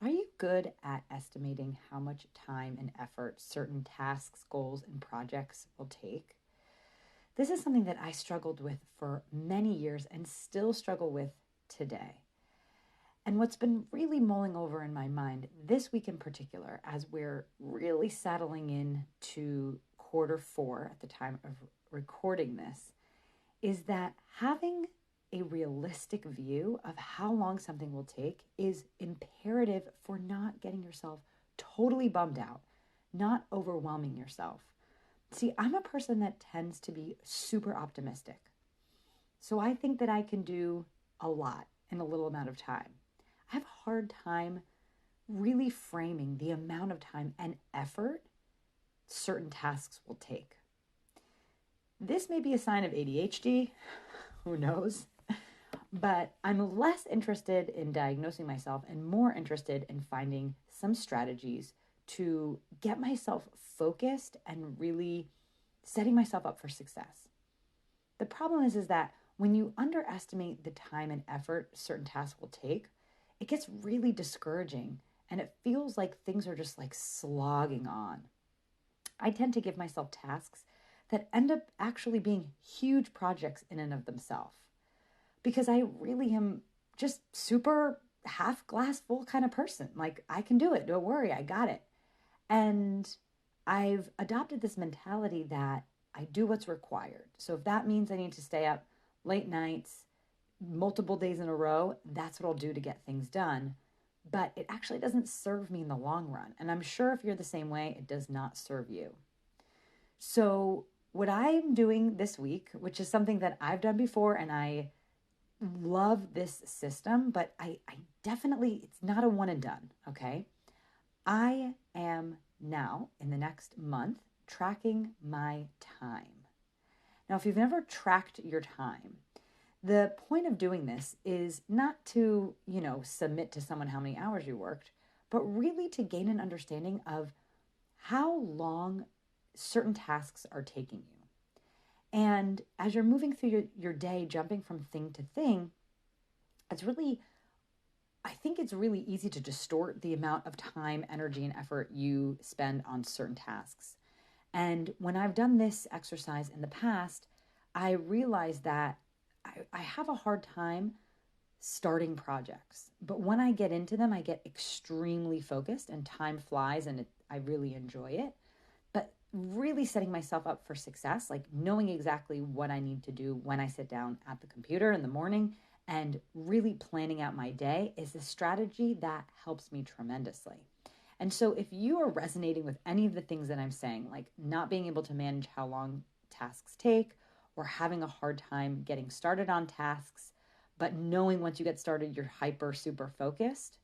Are you good at estimating how much time and effort certain tasks, goals, and projects will take? This is something that I struggled with for many years and still struggle with today. And what's been really mulling over in my mind this week in particular, as we're really settling in to quarter 4 at the time of recording this, is that having a realistic view of how long something will take is imperative for not getting yourself totally bummed out, not overwhelming yourself. See, I'm a person that tends to be super optimistic. So I think that I can do a lot in a little amount of time. I have a hard time really framing the amount of time and effort certain tasks will take. This may be a sign of ADHD, who knows? But I'm less interested in diagnosing myself and more interested in finding some strategies to get myself focused and really setting myself up for success. The problem is that when you underestimate the time and effort certain tasks will take, it gets really discouraging and it feels like things are just like slogging on. I tend to give myself tasks that end up actually being huge projects in and of themselves because I really am just super half glass full kind of person. Like, I can do it. Don't worry, I got it. And I've adopted this mentality that I do what's required. So if that means I need to stay up late nights, multiple days in a row, that's what I'll do to get things done. But it actually doesn't serve me in the long run. And I'm sure if you're the same way, it does not serve you. So, what I'm doing this week, which is something that I've done before and I love this system, but I definitely, it's not a one and done, okay? I am now, in the next month, tracking my time. Now, if you've never tracked your time, the point of doing this is not to, submit to someone how many hours you worked, but really to gain an understanding of how long certain tasks are taking you. And as you're moving through your day, jumping from thing to thing, I think it's really easy to distort the amount of time, energy, and effort you spend on certain tasks. And when I've done this exercise in the past, I realized that I have a hard time starting projects. But when I get into them, I get extremely focused and time flies and I really enjoy it. But really setting myself up for success, like knowing exactly what I need to do when I sit down at the computer in the morning and really planning out my day is a strategy that helps me tremendously. And so if you are resonating with any of the things that I'm saying, like not being able to manage how long tasks take or having a hard time getting started on tasks, but knowing once you get started, you're hyper, super focused.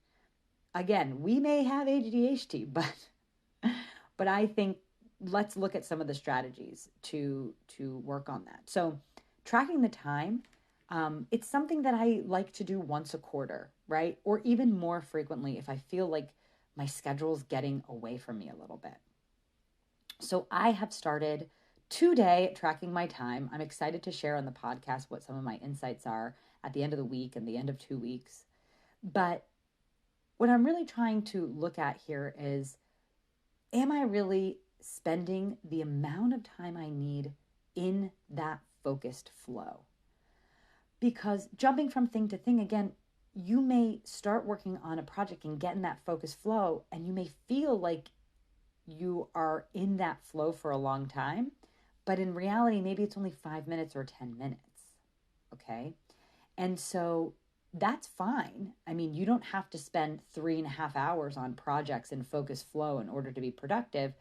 Again, we may have ADHD, but I think let's look at some of the strategies to work on that. So tracking the time, it's something that I like to do once a quarter, right? Or even more frequently if I feel like my schedule's getting away from me a little bit. So I have started today tracking my time. I'm excited to share on the podcast what some of my insights are at the end of the week and the end of 2 weeks. But what I'm really trying to look at here is, am I really spending the amount of time I need in that focused flow? Because jumping from thing to thing, again, you may start working on a project and get in that focused flow, and you may feel like you are in that flow for a long time, but in reality, maybe it's only 5 minutes or 10 minutes. Okay. And so that's fine. I mean, you don't have to spend 3.5 hours on projects in focus flow in order to be productive.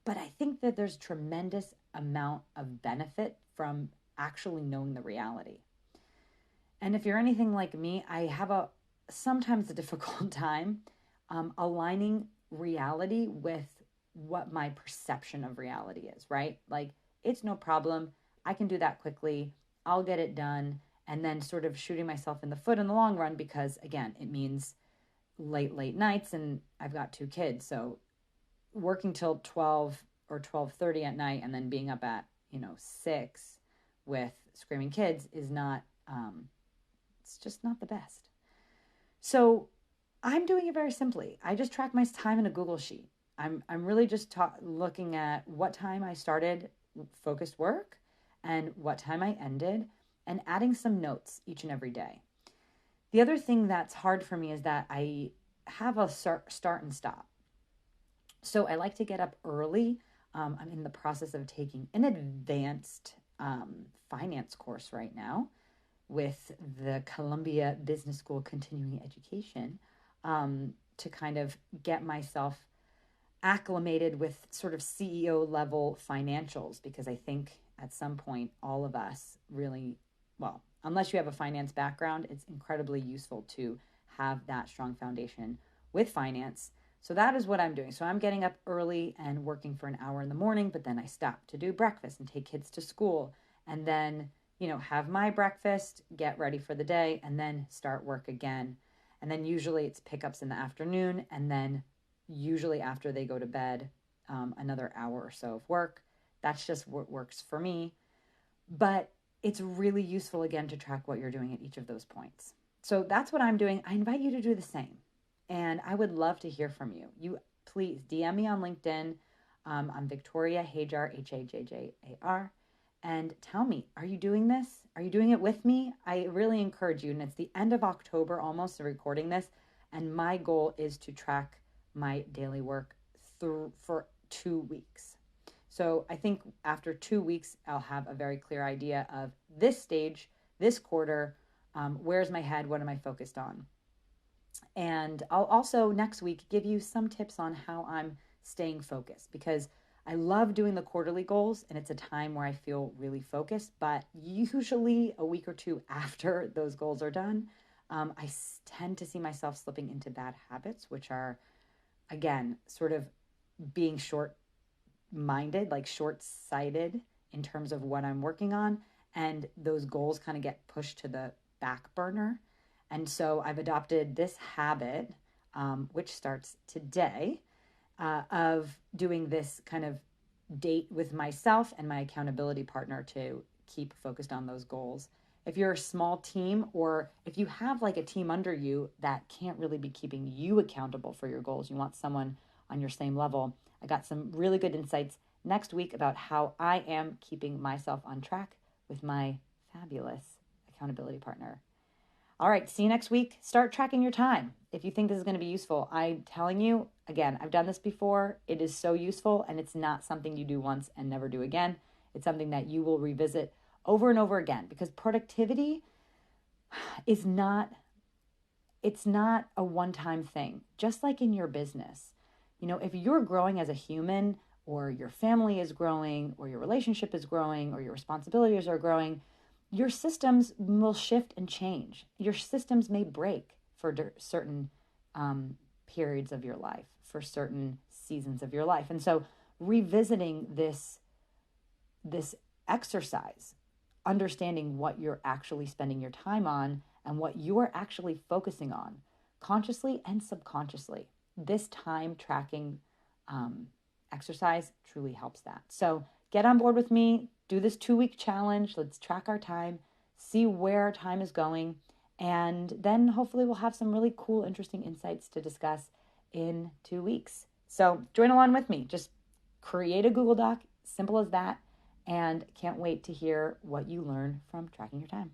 But I think that there's tremendous amount of benefit from actually knowing the reality. And if you're anything like me, I have sometimes a difficult time aligning reality with what my perception of reality is, right? Like, it's no problem. I can do that quickly. I'll get it done. And then sort of shooting myself in the foot in the long run because, again, it means late nights and I've got 2 kids. So working till 12 or 12:30 at night and then being up at, 6 with screaming kids is not, it's just not the best. So I'm doing it very simply. I just track my time in a Google Sheet. I'm really just looking at what time I started focused work and what time I ended, and adding some notes each and every day. The other thing that's hard for me is that I have a start and stop. So I like to get up early. I'm in the process of taking an advanced finance course right now with the Columbia Business School Continuing Education, to kind of get myself acclimated with sort of CEO level financials, because I think at some point all of us really, well, unless you have a finance background, it's incredibly useful to have that strong foundation with finance. So that is what I'm doing. So I'm getting up early and working for an hour in the morning, but then I stop to do breakfast and take kids to school, and then, have my breakfast, get ready for the day, and then start work again. And then usually it's pickups in the afternoon, and then usually after they go to bed, another hour or so of work. That's just what works for me. But it's really useful, again, to track what you're doing at each of those points. So that's what I'm doing. I invite you to do the same. And I would love to hear from you. You please DM me on LinkedIn. I'm Victoria Hajjar, Hajjar. And tell me, are you doing this? Are you doing it with me? I really encourage you. And it's the end of October, almost, recording this. And my goal is to track my daily work for 2 weeks. So I think after 2 weeks, I'll have a very clear idea of this stage, this quarter, where's my head, what am I focused on? And I'll also next week give you some tips on how I'm staying focused, because I love doing the quarterly goals and it's a time where I feel really focused. But usually a week or two after those goals are done, I tend to see myself slipping into bad habits, which are, again, sort of being short-minded, like short-sighted in terms of what I'm working on. And those goals kind of get pushed to the back burner. And so I've adopted this habit, which starts today, of doing this kind of date with myself and my accountability partner to keep focused on those goals. If you're a small team, or if you have like a team under you that can't really be keeping you accountable for your goals, you want someone on your same level, I got some really good insights next week about how I am keeping myself on track with my fabulous accountability partner. All right, see you next week. Start tracking your time. If you think this is going to be useful, I'm telling you, again, I've done this before. It is so useful, and it's not something you do once and never do again. It's something that you will revisit over and over again, because productivity is not, it's not a one-time thing. Just like in your business, if you're growing as a human, or your family is growing, or your relationship is growing, or your responsibilities are growing, your systems will shift and change. Your systems may break for certain periods of your life, for certain seasons of your life. And so revisiting this exercise, understanding what you're actually spending your time on and what you are actually focusing on, consciously and subconsciously, this time tracking exercise truly helps that. So get on board with me. Do this 2-week challenge. Let's track our time, see where our time is going, and then hopefully we'll have some really cool, interesting insights to discuss in 2 weeks. So join along with me. Just create a Google Doc, simple as that, and can't wait to hear what you learn from tracking your time.